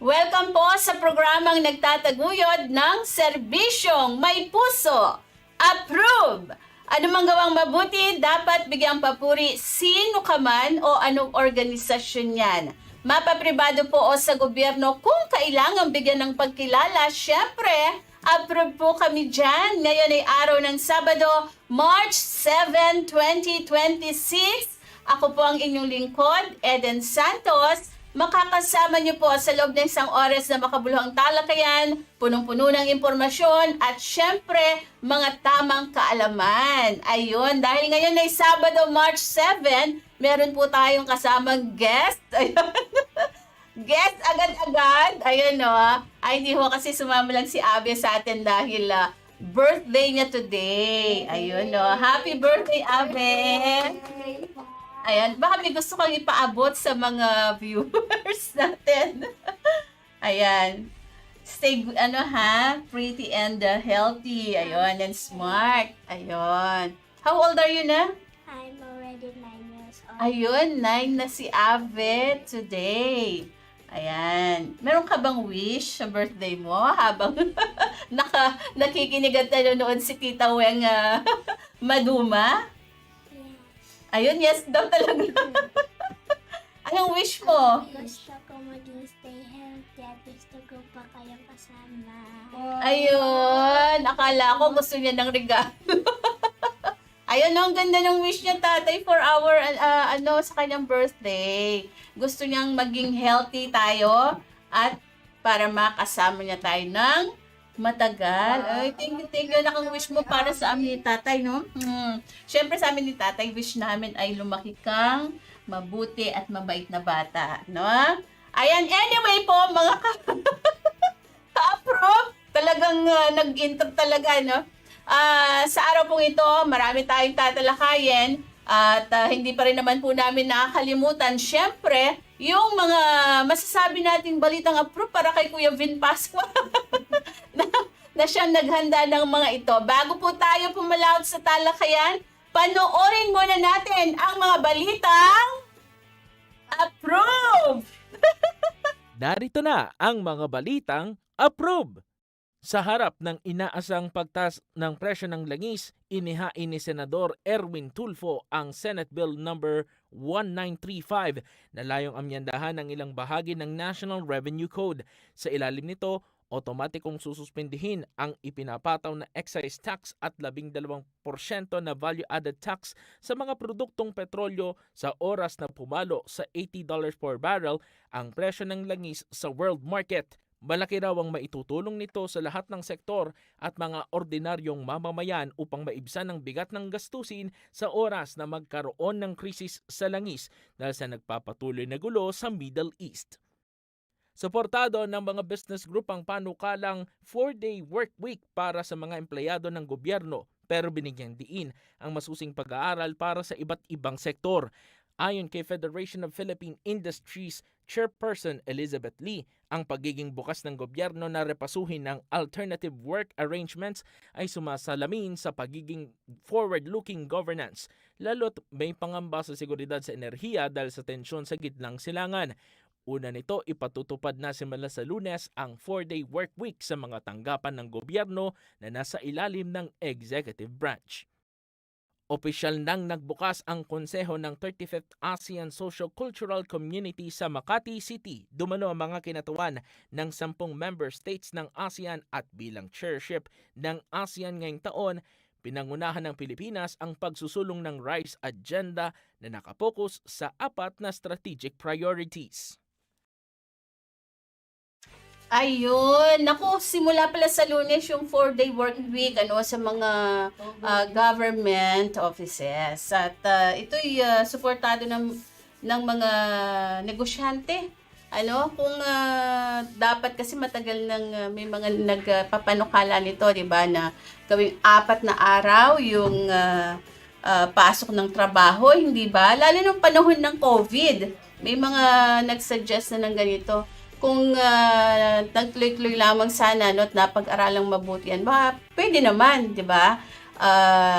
Welcome po sa programang nagtataguyod ng serbisyong may puso. Approve! Anumang gawang mabuti, dapat bigyang papuri sino ka man o anong organisasyon yan. Mapapribado po o sa gobyerno kung kailangang bigyan ng pagkilala, syempre, approve po kami dyan. Ngayon ay araw ng Sabado, March 7, 2026. Ako po ang inyong lingkod, Eden Santos. Makakasama niyo po sa loob ng isang oras na makabuluhang talakayan, punong-puno ng impormasyon, at syempre, mga tamang kaalaman. Ayun, dahil ngayon ay Sabado, March 7, meron po tayong kasamang guest. Ayun. Guest agad-agad. Ayun o. Ay, hindi ho kasi sumama lang si Abe sa atin dahil birthday niya today. Ayun o. Happy birthday, Abe! Ayan, baka may gusto kang ipaabot sa mga viewers natin. Ayan. Stay, pretty and healthy. Ayun, and smart. Ayun. How old are you na? I'm already 9 years old. Ayun, 9 na si Ave today. Ayan. Meron ka bang wish sa birthday mo habang nakikinig at nanonood si Tita Weng Maduma? Ayun, yes daw talaga. Anong wish mo? Gusto ko maging stay healthy at gusto ko pa kayong kasama. Ayun, akala ko gusto niya ng regalo. Ayun, ang ganda ng wish niya, tatay, for our, sa kanyang birthday. Gusto niyang maging healthy tayo at para makasama niya tayo ng matagal. Ay, thank you. Nakang-wish mo para sa amin ni tatay, no? Siyempre sa amin ni tatay, wish namin ay lumaki kang mabuti at mabait na bata, no? Ayan, anyway po, mga ka-approve, talagang nag-intro talaga, no? Sa araw pong ito, marami tayong tatalakayin at hindi pa rin naman po namin nakakalimutan, syempre, yung mga masasabi nating balitang approve para kay Kuya Vin Pascua. na siyang naghanda ng mga ito. Bago po tayo pumalaot sa talakayan, panoorin muna natin ang mga balitang approve! Narito na ang mga balitang approve. Sa harap ng inaasang pagtaas ng presyo ng langis, inihain ni Senador Erwin Tulfo ang Senate Bill number 1935 na layong amyandahan ng ilang bahagi ng National Revenue Code. Sa ilalim nito, otomatikong sususpindihin ang ipinapataw na excise tax at 12% na value-added tax sa mga produktong petrolyo sa oras na pumalo sa $80 per barrel ang presyo ng langis sa world market. Malaki raw ang maitutulong nito sa lahat ng sektor at mga ordinaryong mamamayan upang maibsan ang bigat ng gastusin sa oras na magkaroon ng krisis sa langis dahil sa nagpapatuloy na gulo sa Middle East. Suportado ng mga business group ang panukalang 4-day work week para sa mga empleyado ng gobyerno, pero binigyang diin ang masusing pag-aaral para sa iba't ibang sektor. Ayon kay Federation of Philippine Industries Chairperson Elizabeth Lee, ang pagiging bukas ng gobyerno na repasuhin ng alternative work arrangements ay sumasalamin sa pagiging forward-looking governance, lalo't may pangamba sa seguridad sa enerhiya dahil sa tensyon sa gitnang silangan. Una nito, ipatutupad na simula sa Lunes ang 4-day work week sa mga tanggapan ng gobyerno na nasa ilalim ng executive branch. Opisyal nang nagbukas ang konseho ng 35th ASEAN Socio-Cultural Community sa Makati City. Dumalo ang mga kinatuan ng 10 member states ng ASEAN at bilang chairship ng ASEAN ngayong taon, pinangunahan ng Pilipinas ang pagsusulong ng RISE agenda na nakapokus sa 4 na strategic priorities. Ayun, naku, simula pala sa Lunes yung 4-day work week sa mga government offices. At ito'y suportado ng mga negosyante. Kung dapat kasi matagal nang may mga nagpapanukala nito, 'di ba, na gawing 4 na araw yung pasok ng trabaho, hindi ba? Lalo nung panahon ng COVID, may mga nagsuggest na ng ganito. Kung nagtuloy-tuloy lamang sana at napag-aralang mabuti yan, baka pwede naman, di ba?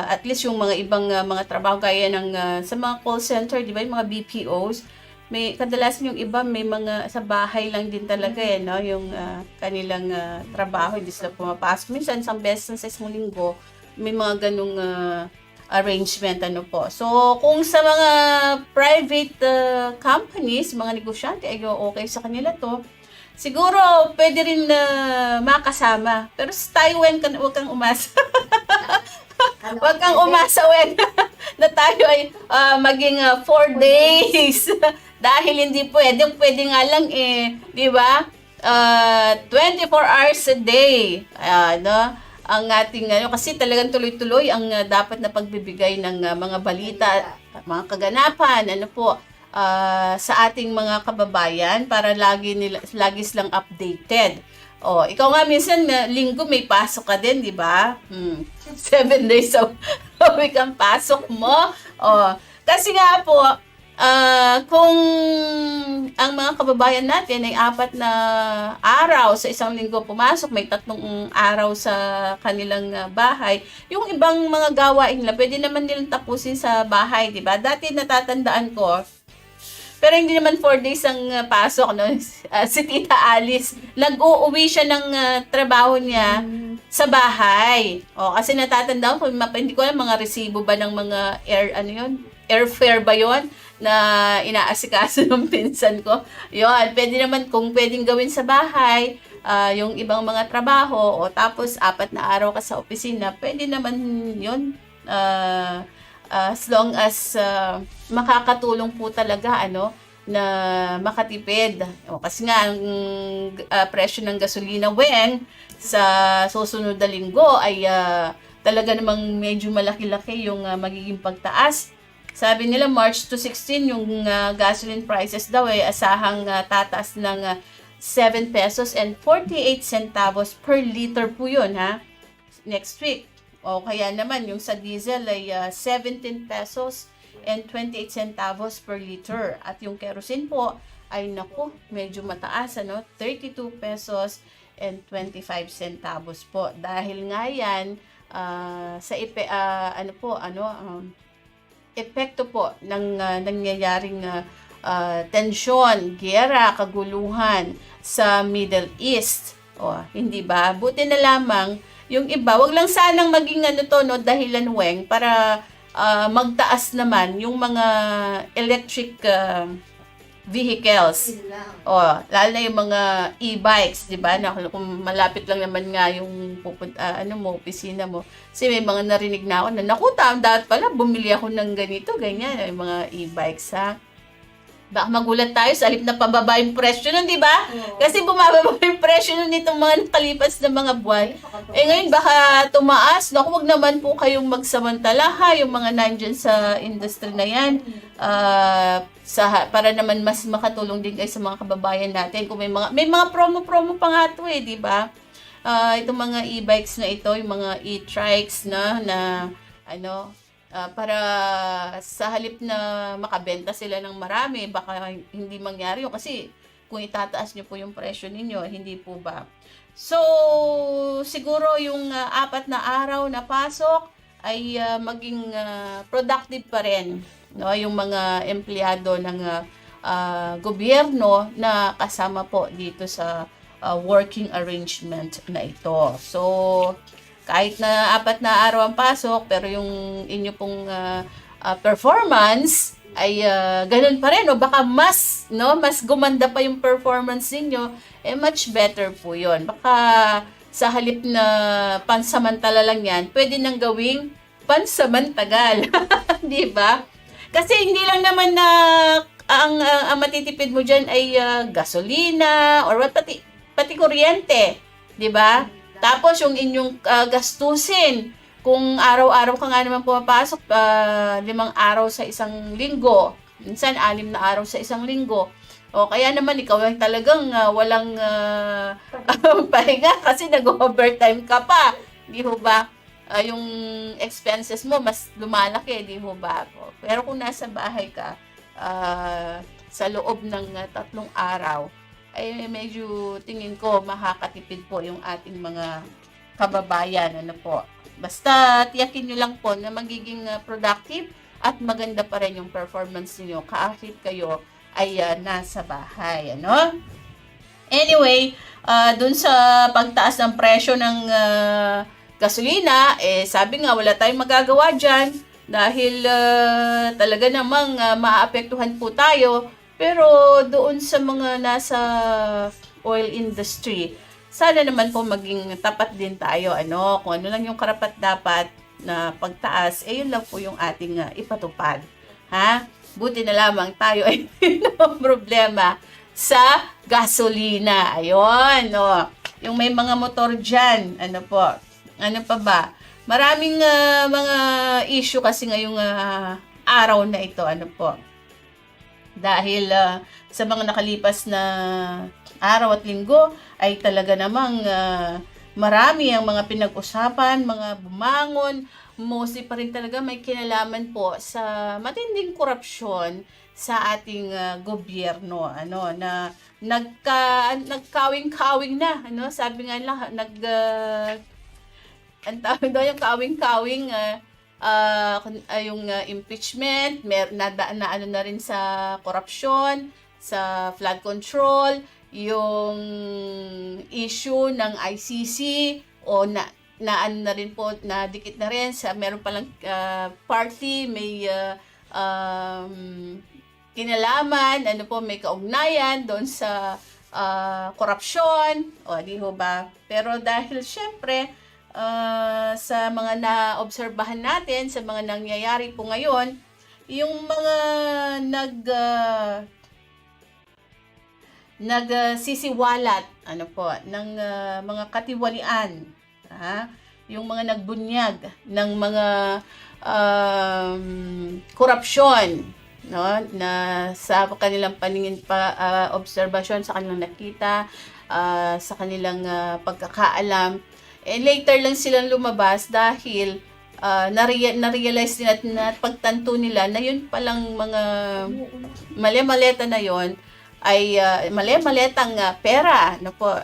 At least yung mga ibang mga trabaho gaya ng sa mga call center, di ba, yung mga BPOs, may kadalasan yung iba may mga sa bahay lang din talaga no, yung kanilang trabaho, hindi sila pumapasok. Minsan isang beses sa isang linggo may mga ganung arrangement ano po. So kung sa mga private companies, mga negosyante ay okay sa kanila to, siguro pwede rin na makasama. Pero sa Taiwan huwag kang umasa. Huwag kang umasa na tayo ay maging 4 days. Dahil hindi pwede. Pwede nga lang di ba? 24 hours a day. No? Ang ating, kasi talagang tuloy-tuloy ang dapat na pagbibigay ng mga balita, mga kaganapan, sa ating mga kababayan para lagi silang updated. Ikaw nga minsan linggo may pasok ka din, di ba? 7 days a week ang pasok mo. Kasi nga po, kung ang mga kababayan natin ay 4 na araw sa isang linggo pumasok, may 3 araw sa kanilang bahay, yung ibang mga gawain nila, pwede naman nilang tapusin sa bahay, di ba? Dati natatandaan ko, pero hindi naman 4 days ang pasok, no? Si Tita Alice, nag-uuwi siya ng trabaho niya sa bahay. Kasi natatandaan ko, hindi ko alam, mga resibo ba ng mga airfare ba yon na inaasikaso ng pinsan ko. Yun, pwede naman kung pwedeng gawin sa bahay, yung ibang mga trabaho, tapos 4 na araw ka sa opisina, pwede naman yun. As long as makakatulong po talaga na makatipid. Kasi nga ang presyo ng gasolina sa susunod na linggo ay talaga namang medyo malaki-laki yung magiging pagtaas. Sabi nila March to 16 yung gasoline prices daw ay asahang tataas ng 7 pesos and 48 centavos per liter po yun next week. Kaya naman yung sa diesel ay 17 pesos and 28 centavos per liter. At yung kerosene po ay medyo mataas 32 pesos and 25 centavos po. Dahil nga yan sa epekto po ng nangyayaring tensyon, giyera, kaguluhan sa Middle East. Hindi ba? Buti na lamang yung iba, wag lang sanang maging dahilan para magtaas naman yung mga electric vehicles. Lalo na yung mga e-bikes, di ba? Kung malapit lang naman nga yung opisina mo. Kasi may mga narinig na ako na, dapat pala bumili ako ng ganito, ganyan, yung mga e-bikes Baka magulat tayo sa halip na pababa yung presyo nun, di ba? Kasi bumababa yung presyo nun nitong mga nakalipas na mga buwan. Ngayon baka tumaas. Huwag naman po kayong magsamantala yung mga nandyan sa industry na yan. Para naman mas makatulong din kayo sa mga kababayan natin. Kung may mga promo-promo pa nga ito di ba? Itong mga e-bikes na ito, yung mga e-trikes para sa halip na makabenta sila ng marami, baka hindi mangyari yun. Kasi kung itataas nyo po yung presyo ninyo, hindi po ba? So, siguro yung 4 na araw na pasok ay maging productive pa rin. Yung mga empleyado ng gobyerno na kasama po dito sa working arrangement na ito. So, kahit na 4 na araw ang pasok, pero yung inyo pong performance ay ganun pa rin. Baka mas gumanda pa yung performance niyo, much better po yun. Baka sa halip na pansamantala lang yan, pwede nang gawing pansamantagal. Di ba? Kasi hindi lang naman na ang matitipid mo dyan ay gasolina or pati kuryente. Di ba? Tapos yung inyong gastusin, kung araw-araw ka nga naman pumapasok, 5 araw sa isang linggo, minsan 6 na araw sa isang linggo, kaya naman ikaw ay talagang walang pahinga kasi nag-overtime ka pa, di ho ba? Yung expenses mo mas lumalaki, di ho ba? Pero kung nasa bahay ka, sa loob ng 3 araw, ay medyo tingin ko makakatipid po yung ating mga kababayan. Basta tiyakin nyo lang po na magiging productive at maganda pa rin yung performance niyo kahit kayo ay nasa bahay, ano? Anyway, dun sa pagtaas ng presyo ng gasolina, sabi nga wala tayong magagawa dyan dahil talaga namang maaapektuhan po tayo. Pero doon sa mga nasa oil industry, sana naman po maging tapat din tayo, ano? Kung ano lang yung karapat-dapat na pagtaas, yun lang po yung ating ipatupad. Ha? Buti na lamang tayo ay no problema sa gasolina. Ayun, no. Yung may mga motor dyan, ano po, ano pa ba? Maraming mga issue kasi ngayong araw na ito, ano po. Dahil sa mga nakalipas na araw at linggo ay talaga namang marami ang mga pinag-usapan, mga bumangon, mostly pa rin talaga may kinalaman po sa matinding korupsyon sa ating gobyerno, ano, na nagkawing-kawing na, ano, sabi nga lang ang tawag daw yung kawing-kawing yung impeachment, na ano na rin sa korupsyon, sa flood control, yung issue ng ICC o na ano na rin po, na dikit na rin sa meron palang party, may kinalaman, ano po, may kaugnayan doon sa korupsyon, o di ho ba? Pero dahil syempre, sa mga naobserbahan natin, sa mga nangyayari po ngayon, yung mga nagsisiwalat ano po ng mga katiwalian, yung mga nagbunyag ng mga korupsyon, no, na sa kanilang paningin obserbasyon, sa kanilang nakita, sa kanilang pagkakaalam, later lang silang lumabas dahil na-realize nila at pagtanto nila na yun palang mga mali-maleta na yon ay mali-maletang pera, no po,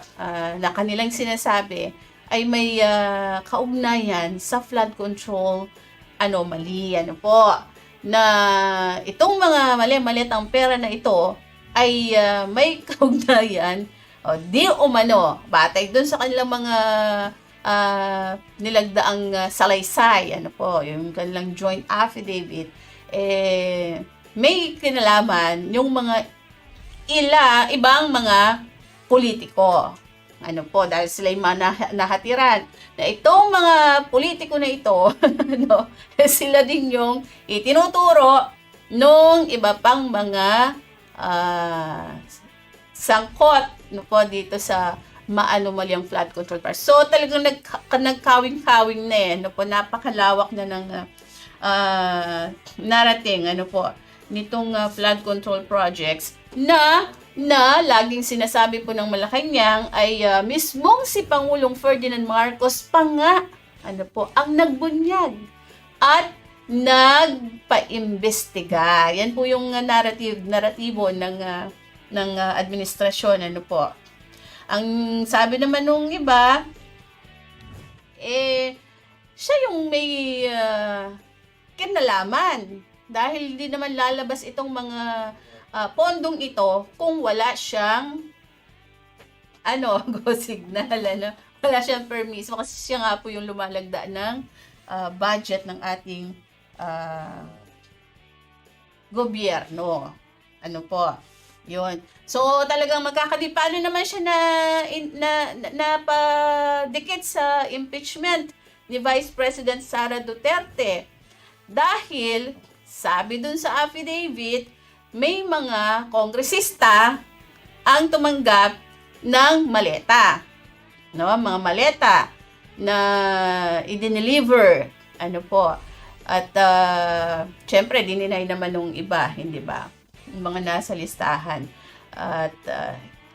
na kanilang sinasabi ay may kaugnayan sa flood control anomaly, ano po, na itong mga mali-maletang pera na ito ay may kaugnayan o di umano batay doon sa kanilang mga nilagdaang salaysay, ano po, yung kanilang joint affidavit, may kinalaman yung mga ibang mga politiko. Ano po, dahil sila yung nahatiran na itong mga politiko na ito, no, sila din yung itinuturo nung iba pang mga sangkot, no po, dito sa maanomalyang flood control part. So talagang nagkawing-kawing na no po, napakalawak na ng narating, ano po, nitong flood control projects na laging sinasabi po ng Malacanang ay mismong si Pangulong Ferdinand Marcos pa nga, ano po, ang nagbunyag at nagpaimbestiga. Yan po yung naratibo ng administrasyon, ano po. Ang sabi naman nung iba, siya yung may kinalaman dahil hindi naman lalabas itong mga pondong ito kung wala siyang go signal, wala siyang permiso, kasi siya nga po yung lumalagda ng budget ng ating gobyerno, ano po, yun. So talagang paano naman siya napadikit sa impeachment ni Vice President Sara Duterte dahil sabi dun sa affidavit, may mga kongresista ang tumanggap ng maleta, no, mga maleta na i-deliver, ano po, at syempre dininay naman nung iba, hindi ba, yung mga nasa listahan. At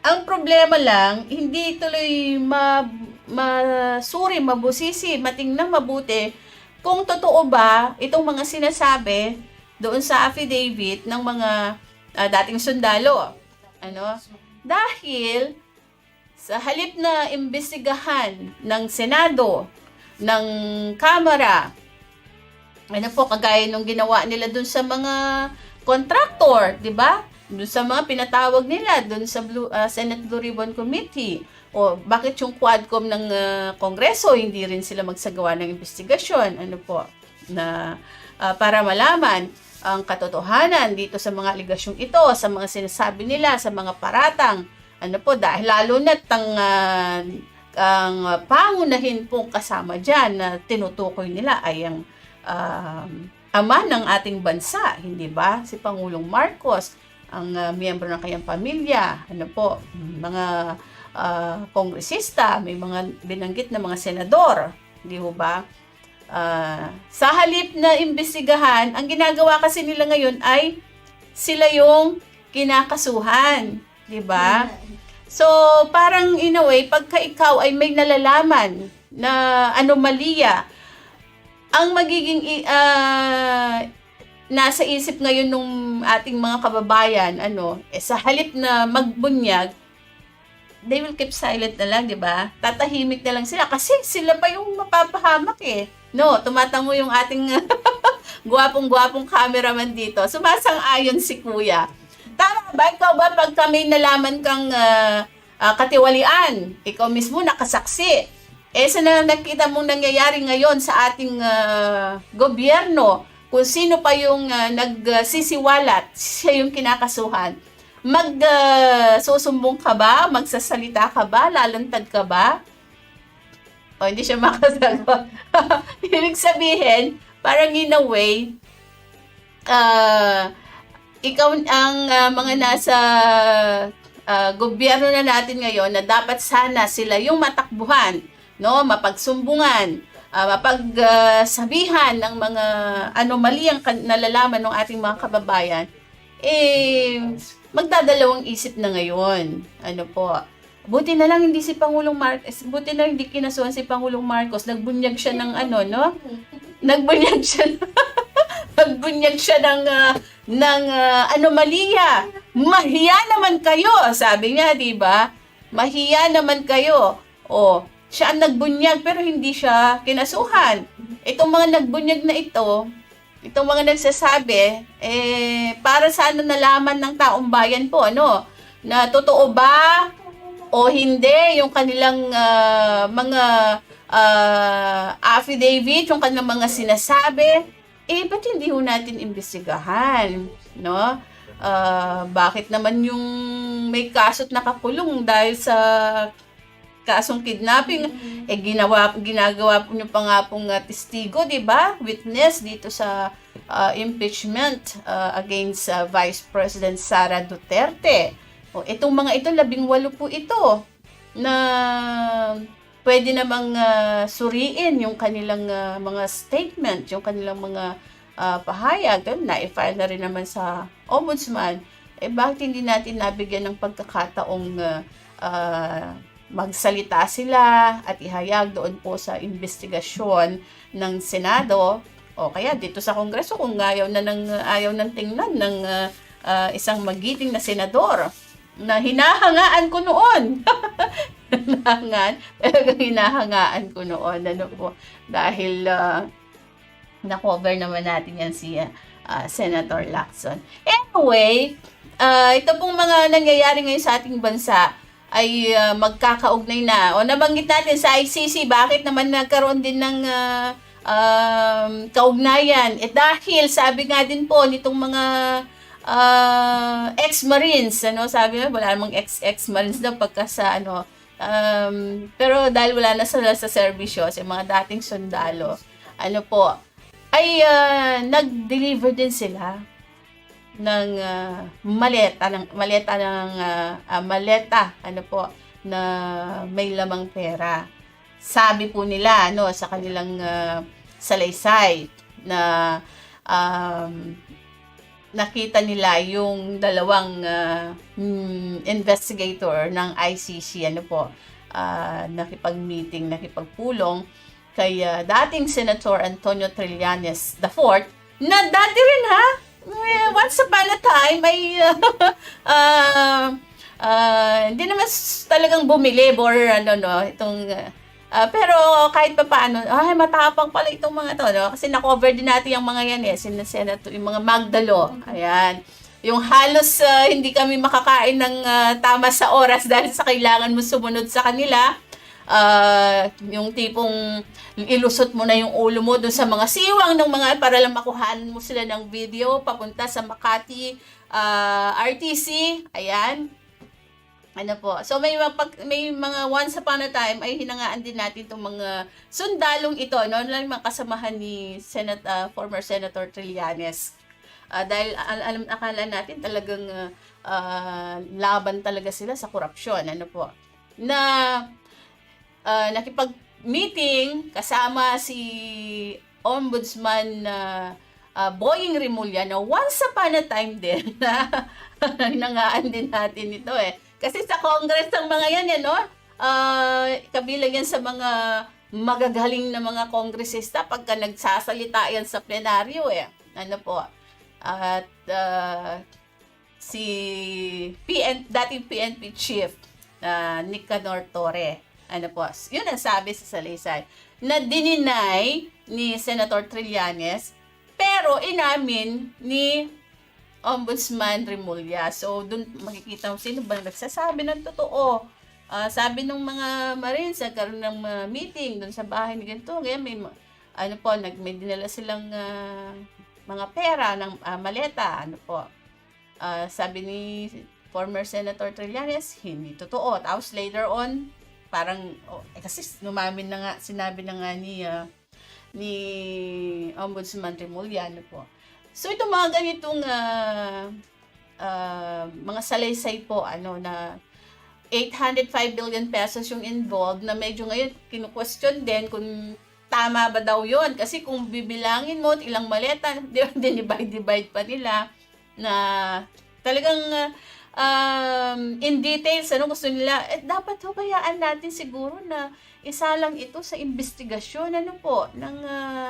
ang problema lang, hindi tuloy masuri, mabusisi, matingnan mabuti kung totoo ba itong mga sinasabi doon sa affidavit ng mga dating sundalo. Dahil sa halip na imbestigahan ng Senado, ng Kamara, kagaya nung ginawa nila doon sa mga contractor, di ba? Doon sa mga pinatawag nila, doon sa Senate Blue Ribbon Committee, o bakit yung Quadcom ng Kongreso, hindi rin sila magsagawa ng investigasyon, ano po, na para malaman ang katotohanan dito sa mga aligasyong ito, sa mga sinasabi nila, sa mga paratang, ano po, dahil lalo na't ang pangunahin pong kasama dyan na tinutukoy nila ay ang ama ng ating bansa, hindi ba? Si Pangulong Marcos, ang miyembro ng kanyang pamilya, ano po, mga kongresista, may mga binanggit na mga senador, di ba? Sa halip na imbestigahan, ang ginagawa kasi nila ngayon ay sila yung kinakasuhan, di ba? So, parang in a way, pagka ikaw ay may nalalaman na anomalya, ang magiging nasa isip ngayon nung ating mga kababayan, sa halip na magbunyag, they will keep silent na lang, di ba? Tatahimik na lang sila kasi sila pa yung mapapahamak eh. No, tumatango yung ating gwapong-gwapong cameraman dito. Sumasang-ayon si Kuya. Tama ba? Ikaw ba pag kami nalaman kang katiwalian, ikaw mismo nakasaksi, sa nakita mong nangyayari ngayon sa ating gobyerno, kung sino pa yung nagsisiwalat, siya yung kinakasuhan, susumbong ka ba? Magsasalita ka ba? Lalantad ka ba? O, hindi siya makasagot. Ibig sabihin, parang in a way, ikaw ang mga nasa gobyerno na natin ngayon na dapat sana sila yung matakbuhan, no, mapagsumbungan, mapagsabihan ng mga anomalyang nalalaman ng ating mga kababayan, magdadalawang isip na ngayon. Ano po? Buti na lang hindi si Pangulong Marcos, buti na hindi kinasuhan si Pangulong Marcos, nagbunyag siya ng nagbunyag siya ng anomalya. Mahiya naman kayo, sabi niya, di ba? Mahiya naman kayo. O, siya ang nagbunyag pero hindi siya kinasuhan. Itong mga nagbunyag na ito, itong mga nagsasabi, para sana nalaman ng taong bayan po, na totoo ba o hindi yung kanilang mga affidavit, yung kanilang mga sinasabi, ba't hindi ho natin imbestigahan, no? Bakit naman yung may kaso't nakakulong dahil sa kasong kidnapping, ginagawa po nyo pa nga pong testigo, di ba? Witness dito sa impeachment against Vice President Sara Duterte. O, itong mga ito, 18 po ito na pwede namang suriin yung kanilang mga statement, yung kanilang mga pahayag. Na-file na rin naman sa Ombudsman. Bakit hindi natin nabigyan ng pagkakataong magsalita sila at ihayag doon po sa investigasyon ng Senado o kaya dito sa Kongreso kung ayaw nang tingnan ng isang magiting na senador na hinahangaan ko noon. Hinahangaan ko noon. Ano po? Dahil na-cover naman natin yan si Senator Lacson. Anyway, ito pong mga nangyayari ngayon sa ating bansa ay magkakaugnay na. O nabanggit natin sa ICC, bakit naman nagkaroon din ng kaugnayan? Dahil sabi nga din po nitong mga ex-Marines, sabi nga wala namang ex-Marines daw pagka sa pero dahil wala na sila sa serbisyo, sa mga dating sundalo, ay nag-deliver din sila ng maleta na may lamang pera. Sabi po nila sa kanilang salaysay na nakita nila yung dalawang investigator ng ICC nakipag-meeting, nakipagpulong kay dating Senator Antonio Trillanes IV na dati rin once upon a time ay hindi naman talagang bumilib or itong pero kahit pa paano, matapang pala itong mga to, kasi na-cover din natin yung mga yan yung mga Magdalo. Ayan. yung halos hindi kami makakain ng tama sa oras dahil sa kailangan mo sumunod sa kanila. Yung tipong ilusot mo na yung ulo mo doon sa mga siwang ng mga para lang makuhanan mo sila ng video papunta sa Makati RTC. Ayan. Ano po. So may mga once upon a time ay hinangaan din natin itong mga sundalong ito, no? Lang mga kasamahan ni former Senator Trillanes. Dahil akala natin talagang laban talaga sila sa korupsyon. Ano po. Na nakipag-meeting kasama si Ombudsman Boying Rimulya na once upon a time din na hinangaan din natin ito Kasi sa Congress ng mga yan, no? Kabilang yan sa mga magagaling na mga kongresista pagka nagsasalita yan sa plenaryo Ano po. At si dating PNP chief Nicanor Torre. Ano po, yun ang sabi sa salaysay, na dininay ni Senator Trillanes, pero inamin ni Ombudsman Rimulya. So, dun makikita mo sino ba nagsasabi ng totoo. Sabi ng mga Marines, nagkaroon ng meeting dun sa bahay ni ganito. Ngayon, may dinala silang mga pera ng maleta. Ano po. Sabi ni former Senator Trillanes, hindi totoo. Tapos later on, parang, kasi numamin na nga, sinabi na nga ni Ombudsman Rimulya, ano po. So, itong mga ganitong mga salaysay po, na 805 billion pesos yung involved, na medyo ngayon kinu-question din kung tama ba daw yun. Kasi kung bibilangin mo ilang maleta, divide pa nila, na talagang in details, gusto nila, dapat hubayaan natin siguro na isa lang ito sa investigasyon, ng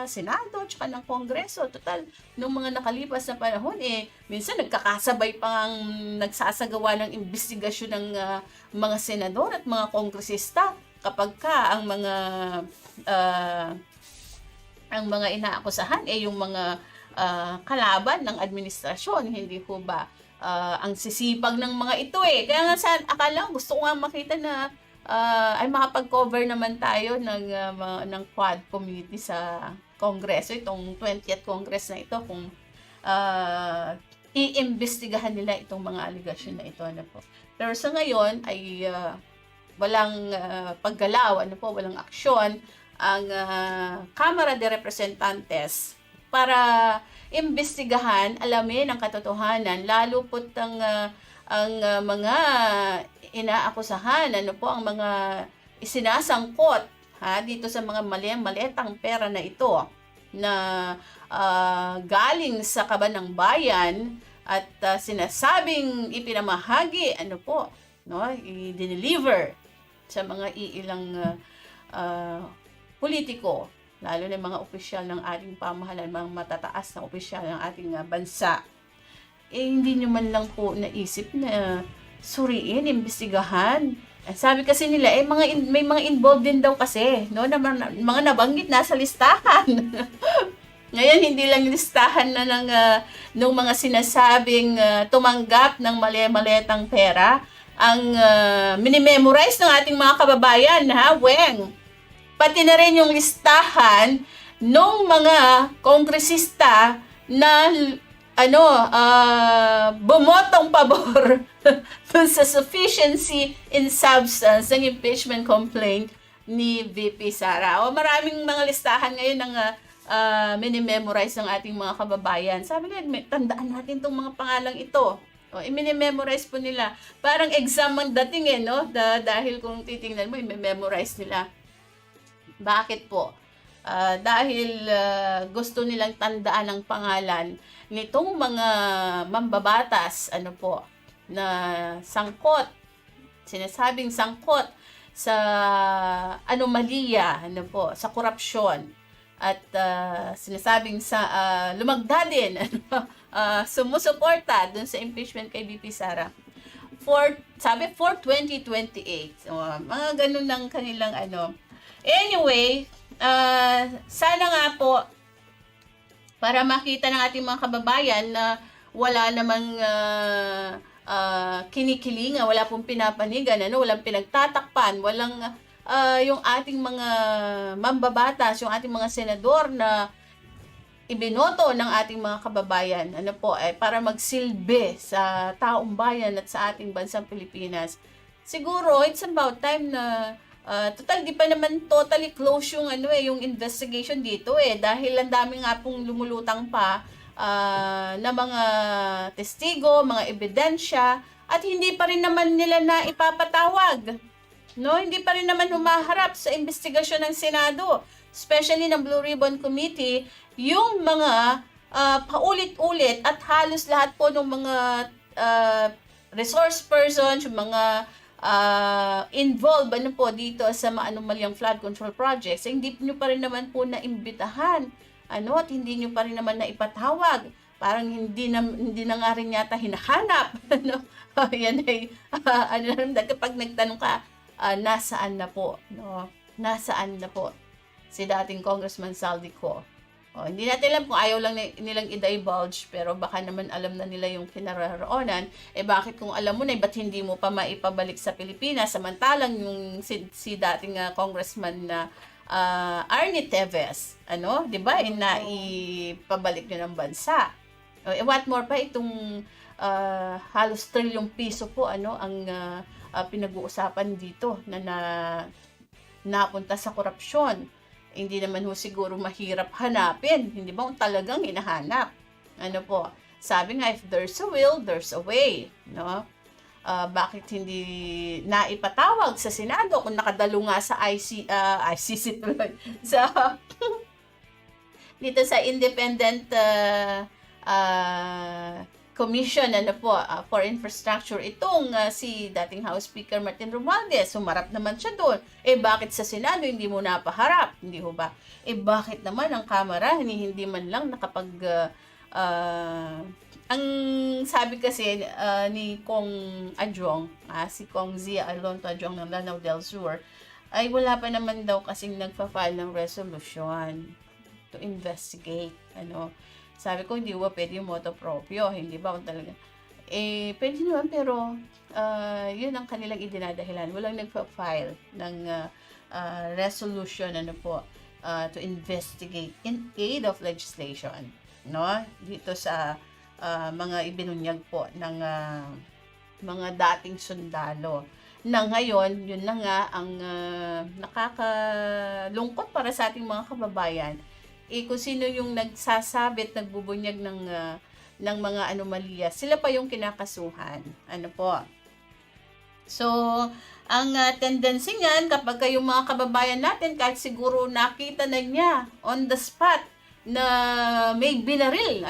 Senado at ng Kongreso. Total, nung mga nakalipas na panahon, minsan nagkakasabay pa ang nagsasagawa ng investigasyon ng mga senador at mga kongresista kapag ka ang mga inaakusahan yung mga kalaban ng administrasyon, hindi po ba ang sisipag ng mga ito Kaya nga akala ko, gusto ko nga makita na ay makapag-cover naman tayo ng Quad Committee sa Kongreso, itong 20th Congress na ito, kung iimbestigahan nila itong mga aligasyon na ito. Po. Pero sa ngayon ay walang paggalaw, walang aksyon ang Kamara de Representantes para imbestigahan, alamin ang katotohanan, lalo po't ang mga inaakusahan, ang mga isinasangkot dito sa mga maletang pera na ito na galing sa kaban ng bayan at sinasabing ipinamahagi, i-deliver sa mga iilang politiko, lalo na mga opisyal ng ating pamahalaan, mga matataas na opisyal ng ating bansa. Hindi nyo man lang po naisip na suriin, imbestigahan. Sabi kasi nila, may mga involved din daw kasi, na mga nabanggit na sa listahan. Ngayon, hindi lang listahan na ng mga sinasabing tumanggap ng mali-maletang pera ang minimemorize ng ating mga kababayan, Weng. Pati na rin yung listahan ng mga kongresista na bumotong pabor dun sa sufficiency in substance ng impeachment complaint ni VP Sara. Maraming mga listahan ngayon ng minimemorize ng ating mga kababayan. Sabi nila, tandaan natin itong mga pangalang ito. I-minimemorize po nila. Parang exam ang dating dahil kung titingnan mo, i-memorize nila. Bakit po? Dahil gusto nilang tandaan ang pangalan nitong mga mambabatas, na sangkot, sinasabing sangkot sa anomalya, sa korupsyon, at sinasabing lumagda din, sumusuporta dun sa impeachment kay VP Sara. Sabi, for 2028. Mga ganun ng kanilang Anyway, sana nga po, para makita ng ating mga kababayan na wala namang kinikilinga, wala pong pinapanigan, walang pinagtatakpan, walang yung ating mga mambabatas, yung ating mga senador na ibinoto ng ating mga kababayan, para magsilbi sa taong bayan at sa ating bansang Pilipinas. Siguro, it's about time na total di pa naman totally close yung yung investigation dito dahil ang dami nga pong lumulutang pa na mga testigo, mga ebidensya at hindi pa rin naman nila na ipapatawag. Hindi pa rin naman humaharap sa investigasyon ng Senado, especially ng Blue Ribbon Committee, yung mga paulit-ulit at halos lahat po ng mga resource persons, yung mga involved dito sa maanumalyang flood control projects, hindi nyo pa rin naman po naimbitahan, at hindi nyo pa rin naman naipatawag. Parang hindi na nga rin yata hinahanap. Yan ay, kapag nagtanong ka, nasaan na po? Nasaan na po si dating Congressman Saldico? Hindi natin alam kung ayaw lang nilang i-divulge, pero baka naman alam na nila yung kinaroroonan. Bakit kung alam mo na, ba't hindi mo pa maipabalik sa Pilipinas? Samantalang yung si dating Congressman na Arnie Teves, di ba, naipabalik nyo ng bansa. What more pa itong halos trilyong piso po, ang pinag-uusapan dito na napunta sa korupsyon. Hindi naman siguro mahirap hanapin. Hindi ba kung talagang hinahanap? Sabi nga, if there's a will, there's a way. Bakit hindi naipatawag sa Senado kung nakadalo nga sa ICC sa dito sa Independent Commission for Infrastructure itong si dating House Speaker Martin Romualdez. Sumarap naman siya doon. Bakit sa Senado hindi mo napaharap? Hindi ho ba? Bakit naman ang Kamara hindi man lang nakapag ang sabi kasi ni Kong Adjong, si Kong Zia Alonto Adjong ng Lanao del Sur, ay wala pa naman daw kasing nagpa-file ng resolution to investigate. Sabi ko, hindi ba pwede yung motu proprio? Hindi ba kung talaga? Pwede naman, pero yun ang kanilang idinadahilan. Walang nagpa-file ng resolution to investigate in aid of legislation. Dito sa mga ibinunyag po ng mga dating sundalo. Na ngayon, yun na nga ang nakakalungkot para sa ating mga kababayan. Kung sino yung nagsasabit, nagbubunyag ng mga anomalya, sila pa yung kinakasuhan. So, ang tendency niyan, kapag kayong mga kababayan natin, kahit siguro nakita na niya on the spot na may binaril,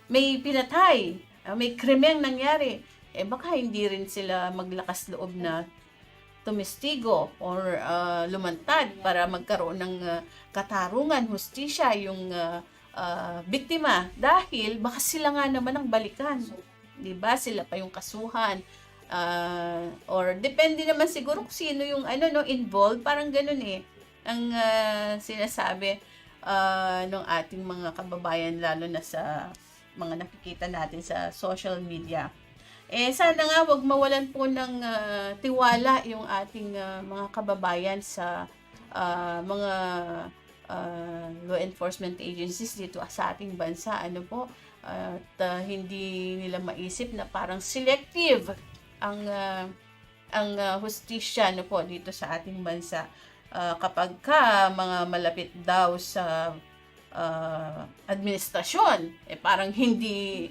may pinatay, may krimeng nangyari, baka hindi rin sila maglakas loob na tumestigo or lumantad para magkaroon ng katarungan, hustisya yung biktima, dahil baka sila nga naman ang balikan, di ba? Sila pa yung kasuhan, or depende naman siguro kung sino yung involved, parang ganun ang sinasabi ng ating mga kababayan, lalo na sa mga nakikita natin sa social media. Sana nga wag mawalan po ng tiwala yung ating mga kababayan sa mga law enforcement agencies dito sa ating bansa. At hindi nila maisip na parang selective ang hustisya dito sa ating bansa. Kapag mga malapit daw sa administrasyon, parang hindi,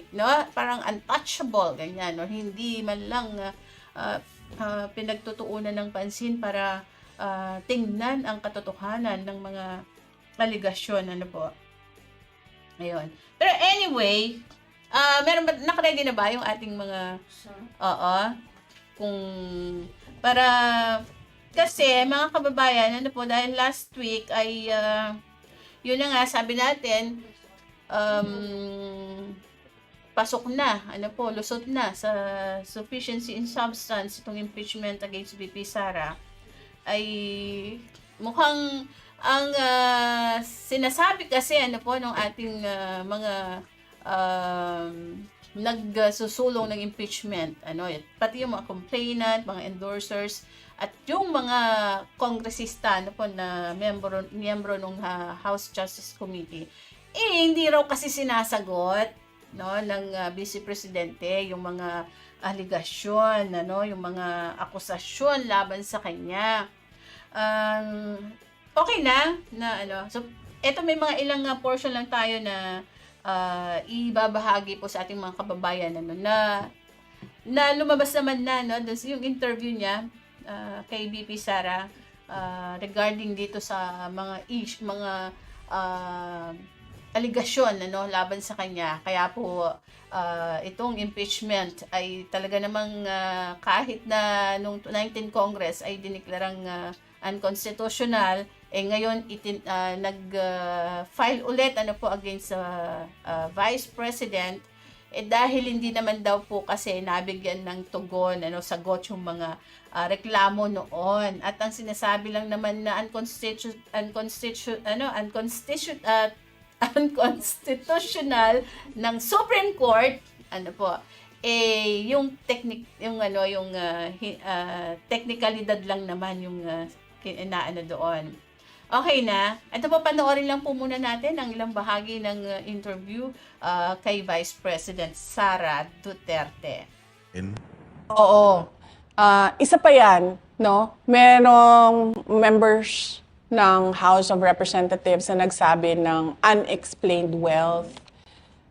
parang untouchable, ganyan, or hindi man lang pinagtutuunan ng pansin para tingnan ang katotohanan ng mga aligasyon, Ayun. Pero anyway, meron ba, nakaready na ba yung ating mga, kung, para, kasi, mga kababayan, dahil last week ay, yun na nga, sabi natin, pasok na, lusot na sa sufficiency in substance itong impeachment against VP Sara, ay mukhang ang sinasabi kasi ng ating mga nagsusulong ng impeachment, pati yung mga complainant, mga endorsers, at yung mga kongresista na miyembro ng House Justice Committee, hindi raw kasi sinasagot ng Vice Presidente yung mga aligasyon, yung mga akusasyon laban sa kanya. Okay na so eto may mga ilang portion lang tayo na ibabahagi po sa ating mga kababayan na lumabas naman doon yung interview niya kay BP Sara regarding dito sa mga aligasyon laban sa kanya. Kaya po itong impeachment ay talaga namang kahit na nung 19 Congress ay diniklarang unconstitutional, ngayon nag-file ulit against Vice President dahil hindi naman daw po kasi nabigyan ng tugon sagot yung mga reklamo noon, at ang sinasabi lang naman na unconstitutional ng Supreme Court yung technicalidad lang naman yung doon. Okay na. Ito po, panoorin lang po muna natin ang ilang bahagi ng interview kay Vice President Sara Duterte. Oo. Isa pa yan, no? Merong members ng House of Representatives na nagsabi ng unexplained wealth.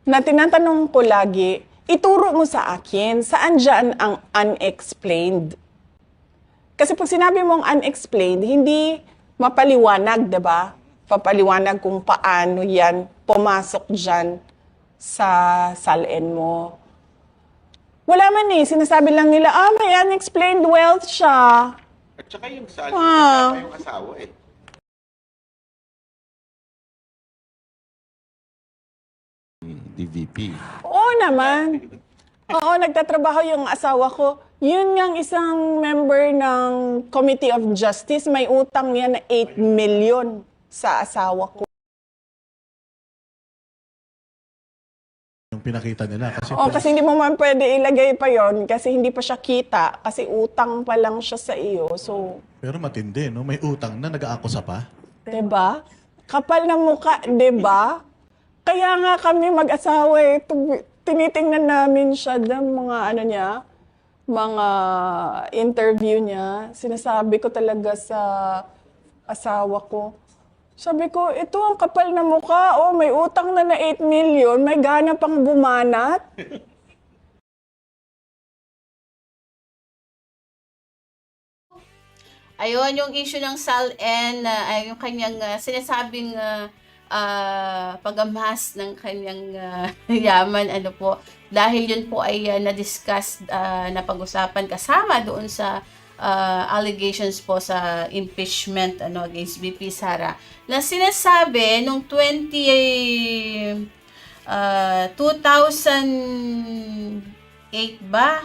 Na tinatanong ko lagi, ituro mo sa akin, saan dyan ang unexplained? Kasi pag sinabi mong unexplained, hindi mapaliwanag, diba? Papaliwanag kung paano yan pumasok dyan sa salin mo. Wala man sinasabi lang nila, may unexplained wealth siya. At saka yung salin, kasama yung asawa DVP. Oo naman. Oo, nagtatrabaho yung asawa ko. Yun ngang isang member ng Committee of Justice, may utang niya na 8 million sa asawa ko. Yung pinakita nila. Kasi hindi mo man pwede ilagay pa yon kasi hindi pa siya kita, kasi utang pa lang siya sa iyo. So, pero matindi, no? May utang na, nag-aakusa pa. Diba? Kapal na mukha, diba? Kaya nga kami mag-asawa tinitingnan namin siya ng mga mga interview niya. Sinasabi ko talaga sa asawa ko. Sabi ko, ito ang kapal na mukha. May utang na 8 million. May gana pang bumanat. Ayun, yung issue ng SALN, yung kanyang sinasabing pag-amass ng kanyang yaman, dahil yun po ay na-discuss, napag-usapan kasama doon sa allegations po sa impeachment against VP Sara, na sinasabi nung 2008 ba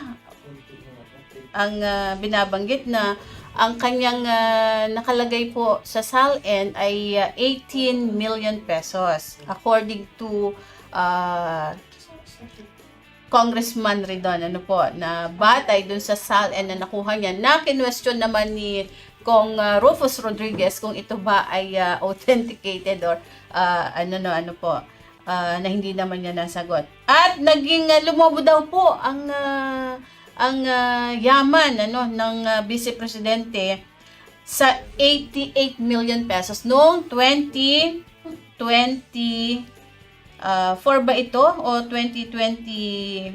ang binabanggit na ang kanyang nakalagay po sa SALN ay 18 million pesos according to Congressman Ridon na batay dun sa SALN na nakuha niya, na kinwestiyon naman ni Kong Rufus Rodriguez kung ito ba ay authenticated or na hindi naman niya nasagot. At naging lumobo daw po ang yaman ng Vice Presidente sa 88 million pesos noong 2024 ba ito o 2025?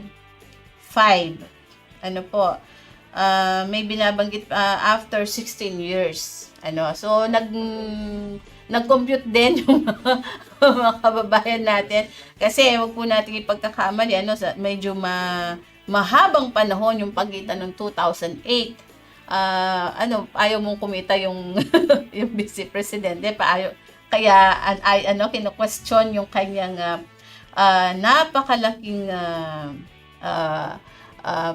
May binabanggit after 16 years. So nag-compute din yung mga kababayan natin, kasi wag po natin ipagkakamali, medyo mahabang panahon yung pagitan ng 2008. Ayaw mong kumita yung yung Vice Presidente, kaya kino-question yung kanyang napakalaking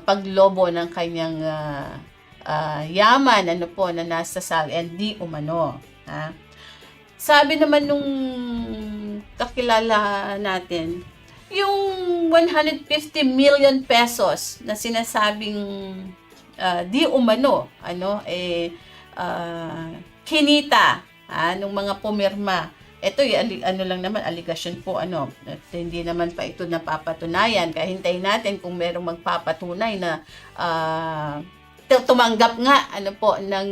paglobo ng kanyang yaman na nasa SALN di umano. Sabi naman nung kakilala natin yung 150 million pesos na sinasabing di umano, kinita nung mga pumirma. Ito, lang naman, aligasyon po, at hindi naman pa ito napapatunayan. Kaya hintayin natin kung merong magpapatunay na tumanggap nga, ng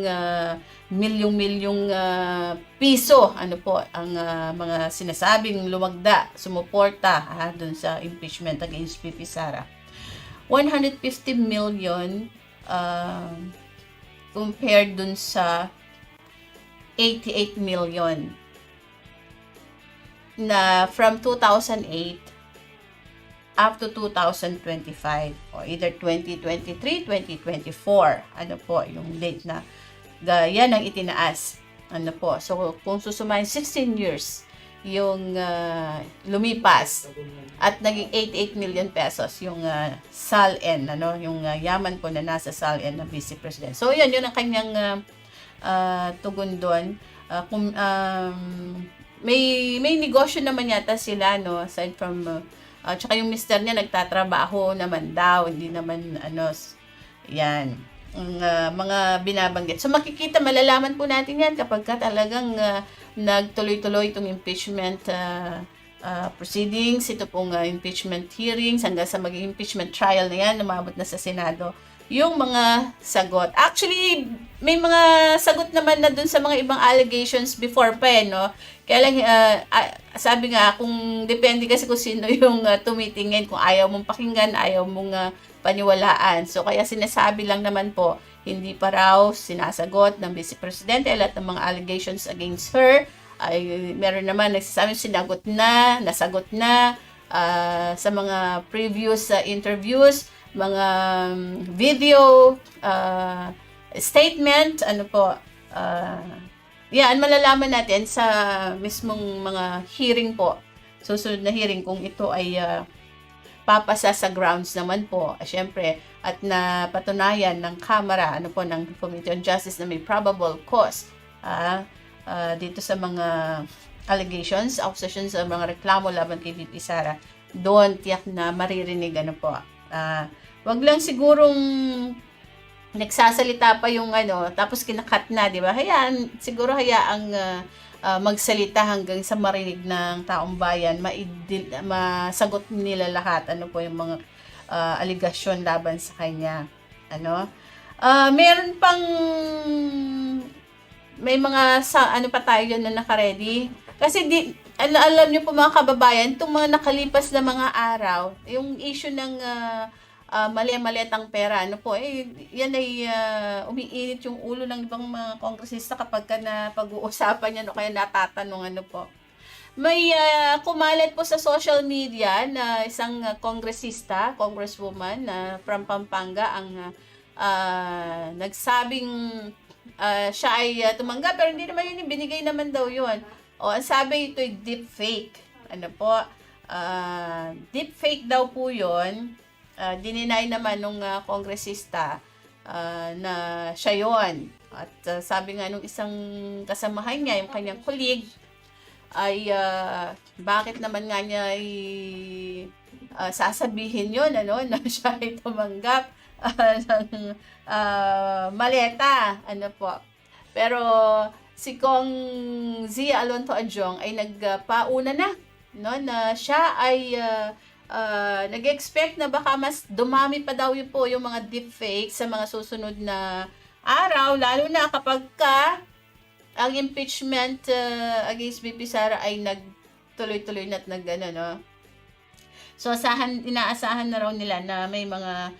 milyong-milyong piso, ang mga sinasabing lumagda, sumuporta dun sa impeachment against VP Sara. 150 million compared dun sa 88 million na from 2008 up to 2025 or either 2023, 2024. Yung date na yan ang itinaas. So kung susumahin 16 years yung lumipas at naging 88 million pesos yung SALN, yung yaman po na nasa SALN ng Vice President. So yun ang kanyang tugon doon. May negosyo naman yata sila, aside from tsaka yung mister niya nagtatrabaho naman daw, hindi naman yan ang mga binabanggit. So makikita, malalaman po natin yan kapag talagang nagtuloy-tuloy itong impeachment proceedings, ito pong impeachment hearings hanggang sa maging impeachment trial na yan, umabot na sa Senado yung mga sagot. Actually, may mga sagot naman na dun sa mga ibang allegations before pa Kaya lang, sabi nga, kung depende kasi kung sino yung tumitingin, kung ayaw mong pakinggan, ayaw mong paniwalaan. So, kaya sinasabi lang naman po, hindi pa raw sinasagot ng Vice Presidente lahat ng mga allegations against her. Ay, meron naman nagsasabi, nasagot na sa mga previous interviews, mga video statement, yan, malalaman natin sa mismong mga hearing po. Susunod na hearing kung ito ay papasa sa grounds naman po. Siyempre, at napatunayan ng Kamara, ng Committee on Justice na may probable cause dito sa mga allegations, accusations, sa mga reklamo laban kay VP Sara. Doon tiyak na maririnig wag lang sigurong nagsasalita pa yung tapos kinakat na, di ba? Siguro hayaang magsalita hanggang sa marinig ng taong bayan, masagot nila lahat, yung mga aligasyon laban sa kanya. Meron pang may mga pa tayo dyan na naka-ready. Kasi alam niyo po mga kababayan, itong mga nakalipas na mga araw, yung issue ng mali-maliatang pera, yan ay umiinit yung ulo ng ibang mga kongresista kapag na pag-uusapan yan o kaya natatanong May kumalat po sa social media na isang congresswoman from Pampanga ang nagsabing siya ay tumanggap, pero hindi naman yun, binigay naman daw yun. Ang sabi ito ay deep fake. Deep fake daw po yun. Dininay naman nung kongresista na siya yun. At sabi nga nung isang kasamahan niya, yung kanyang colleague, ay bakit naman nga niya ay sasabihin yun, na siya ay tumanggap ng maleta. Pero si Kong Zia Alonto Adjong ay nagpauna na, na siya ay nag-expect na baka mas dumami pa daw yung mga deepfake sa mga susunod na araw, lalo na kapag ang impeachment against VP Sara ay nagtuloy-tuloy na So, inaasahan na raw nila na may mga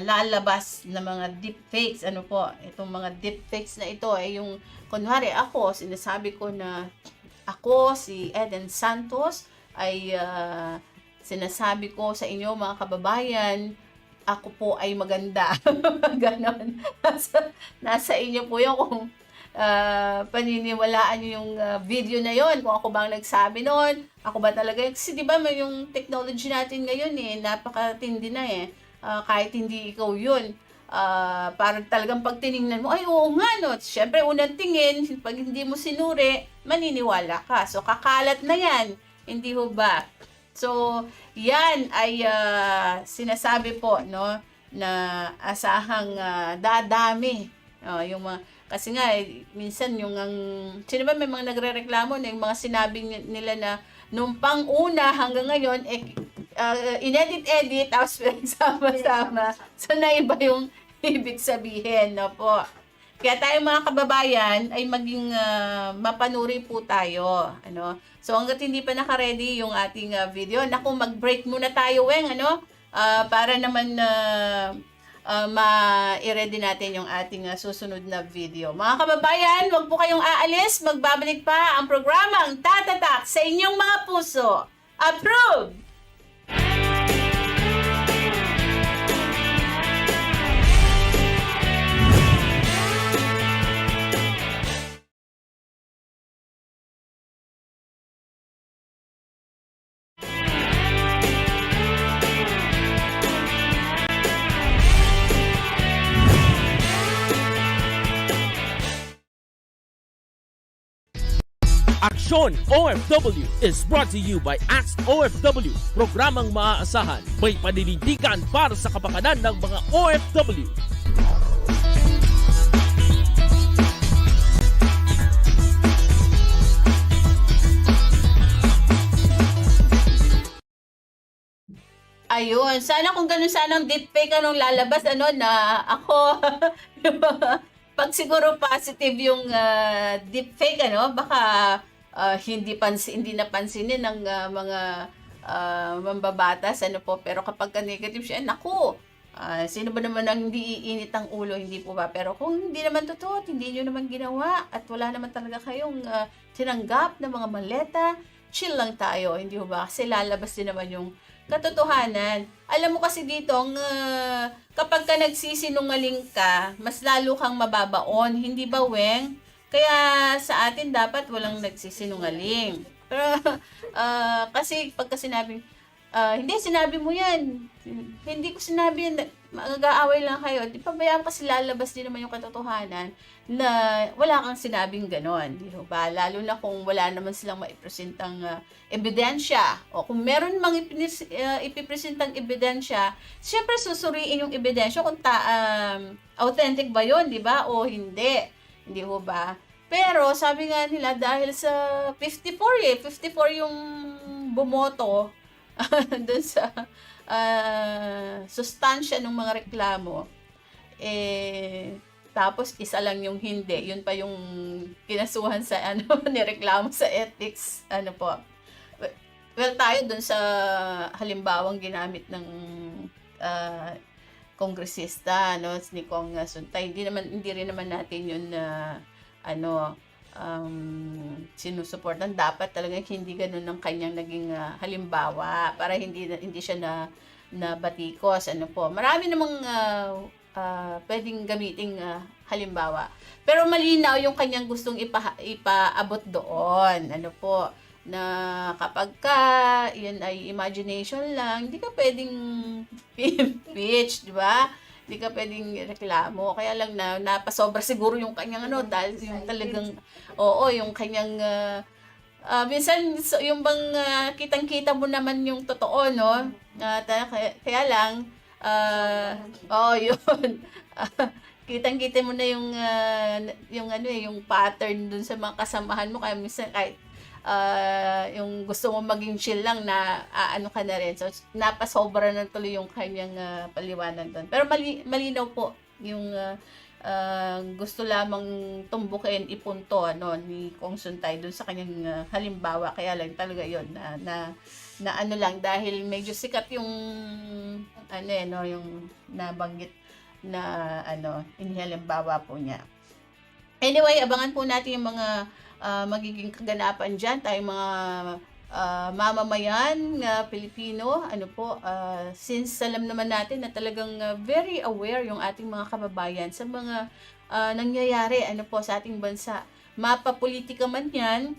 lalabas na mga deepfakes. Itong mga deepfakes na ito ay yung, kunwari sinasabi ko na ako, si Eden Santos, ay sinasabi ko sa inyo mga kababayan, ako po ay maganda. Ganon. Nasa inyo po yun kung paniniwalaan nyo yung video na yon, kung ako bang nagsabi noon, ako ba talaga, kasi di ba may yung technology natin ngayon napakatindi na kahit hindi ikaw yun, parang talagang pag tinignan mo, ay oo nga syempre unang tingin, pag hindi mo sinuri, maniniwala ka, so kakalat na yan, hindi ho ba? So, yan ay sinasabi po, no, na asahang dadami. Yung mga, kasi nga, minsan yung sino ba may mga nagrereklamo na yung mga sinabi nila na nung pang-una hanggang ngayon, inedit-edit, tapos sama-sama. So, naiba yung ibig sabihin, no po. Kaya tayo mga kababayan ay maging mapanuri po tayo. Ano? So hanggat hindi pa naka-ready yung ating video, naku, mag-break muna tayo, Weng, ano? Para naman ma-ready natin yung ating susunod na video. Mga kababayan, huwag po kayong aalis. Magbabalik pa ang programang Tatatak sa inyong mga puso. Approve! Aksyon OFW is brought to you by Ask OFW, programang maaasahan, may paninindigan para sa kapakanan ng mga OFW. Ayun, sana kung ganun sanang deepfake anong lalabas, ano, na ako, pag siguro positive yung deepfake, ano, baka hindi napansinin ng mga mambabatas, ano po, pero kapag negative siya, naku, sino ba naman ang hindi iinit ang ulo, hindi po ba? Pero kung hindi naman totoo, hindi nyo naman ginawa, at wala naman talaga kayong tinanggap na mga maleta, chill lang tayo, hindi po ba? Kasi lalabas din naman yung katotohanan. Alam mo kasi dito, kapag ka nagsisinungaling ka, mas lalo kang mababaon. Hindi ba, Weng? Kaya sa atin dapat walang nagsisinungaling. Pero kasi pagka sinabing, hindi, sinabi mo yan. Hindi ko sinabi yan. Mag-aaway lang kayo. Di pa bayaan kasi lalabas din naman yung katotohanan na wala kang sinabing ganon. Di ba? Lalo na kung wala naman silang maipresentang ebidensya. O kung meron mang ipipresentang ebidensya, siyempre susuriin yung ebidensya kung authentic ba yun, di ba? O hindi. Hindi ho ba? Pero sabi nga nila dahil sa 54 yung bumoto dun sa sustansya ng mga reklamo, tapos isa lang yung hindi. Yun pa yung kinasuhan sa nireklamo sa ethics, po. Well, tayo dun sa halimbawang ginamit ng kongresista, ni Kong Suntay, hindi rin naman natin yun sinusuportan. Dapat talaga hindi ganun ng kanyang naging halimbawa para hindi siya na batikos, po. Marami namang pwedeng gamiting halimbawa. Pero malinaw yung kanyang gustong ipaabot doon, po, na kapag yun ay imagination lang, hindi ka pwedeng impeach, di ba? Hindi ka pwedeng reklamo. Kaya lang napasobra siguro yung kanyang dahil yung talagang, yung kanyang, minsan, yung bang kitang-kita mo naman yung totoo, no? Kaya lang, yun. Kitang-kita mo na yung pattern dun sa mga kasamahan mo. Kaya minsan, kahit yung gusto mo maging chill lang na ka na rin. So, napasobra na tuloy yung kanyang paliwanag doon. Pero malinaw po yung gusto lamang tumbukin, ipunto ni Kong Suntay doon sa kanyang halimbawa. Kaya lang talaga yun na lang dahil medyo sikat yung yung nabanggit na inihalimbawa po niya. Anyway, abangan po natin yung mga magiging kaganapan dyan, tayong mga mamamayan na Pilipino, since alam naman natin na talagang very aware yung ating mga kababayan sa mga nangyayari sa ating bansa. Mapapolitika man yan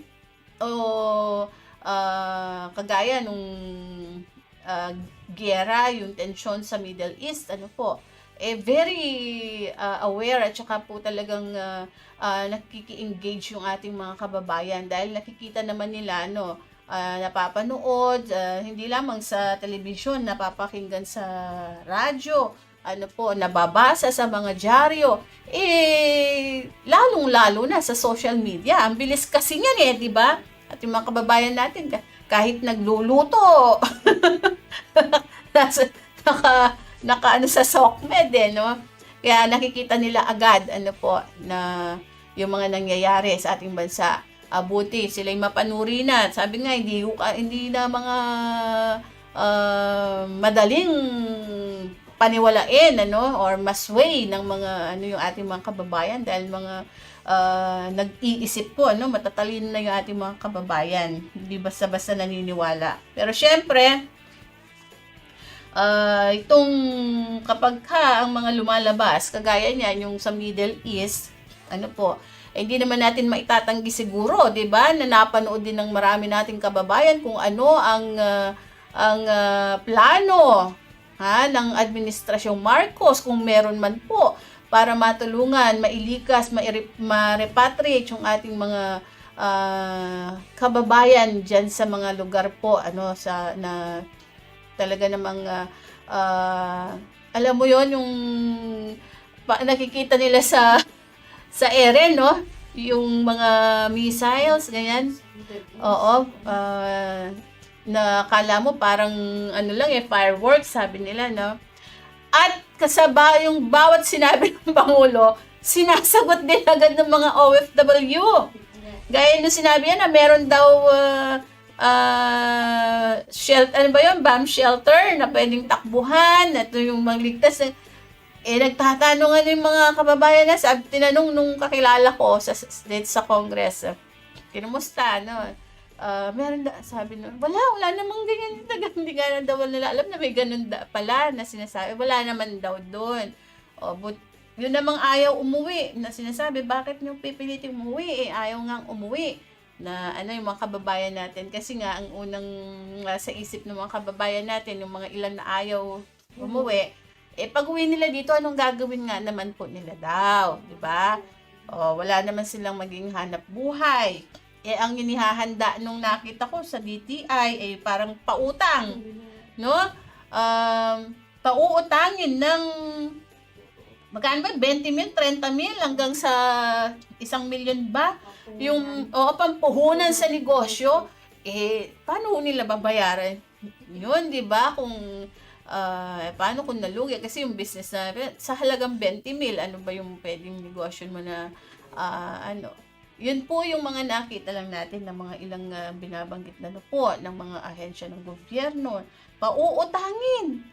o kagaya nung giyera, yung tensyon sa Middle East, very aware at saka po talagang nakiki-engage yung ating mga kababayan dahil nakikita naman nila napapanood, hindi lamang sa telebisyon, napapakinggan sa radyo, nababasa sa mga dyaryo, lalong-lalo na sa social media. Ang bilis kasi niyan di ba? At yung mga kababayan natin, kahit nagluluto, naka sa SOCMED no? Kaya nakikita nila agad na yung mga nangyayari sa ating bansa. Buti sila'y mapanuri na. Sabi nga hindi na mga madaling paniwalain or masway ng mga yung ating mga kababayan dahil mga nag-iisip po matatalino na yung ating mga kababayan. Hindi basta-basta naniniwala. Pero syempre, itong kapag ang mga lumalabas, kagaya niyan, yung sa Middle East, hindi naman natin maitatanggi siguro, 'di ba? Na napanood din ng marami nating kababayan kung ano ang plano ng administrasyong Marcos, kung meron man po, para matulungan, mailikas, ma-repatriate yung ating mga kababayan diyan sa mga lugar po na talaga namang alam mo yon yung nakikita nila sa ere yung mga missiles ganyan. Oo, na kala mo parang fireworks sabi nila at kasaba yung bawat sinabi ng Pangulo, sinasagot din agad ng mga OFW. Gaya nung sinabi na meron daw shelter, bomb shelter na pwedeng takbuhan, ito yung magligtas. Nagtatanong yung mga kababayan na, tinanong nung kakilala ko sa Congress, kinumusta, meron sabi nung, wala namang ganyan, hindi nga daw nila alam na may ganun pala na sinasabi, wala naman daw doon. Yun namang ayaw umuwi, na sinasabi, bakit nyo pipiliting umuwi? Ayaw ngang umuwi. Na yung mga kababayan natin, kasi nga ang unang sa isip ng mga kababayan natin, yung mga ilan na ayaw umuwi, pag uwi nila dito, anong gagawin nga naman po nila daw, di ba? Wala naman silang maging hanap buhay. Ang inihahanda nung nakita ko sa DTI parang pautang, pauutangin ng magkano ba? 20,000, 30,000 hanggang sa 1,000,000 ba? Yung pampuhunan sa negosyo, paano nila babayaran? Yun, di ba? Kung paano kung nalugi? Kasi yung business na sa halagang 20,000, ano ba yung pwedeng negosyo mo na yun po yung mga nakita lang natin ng mga ilang binabanggit na po ng mga ahensya ng gobyerno. Pauutangin.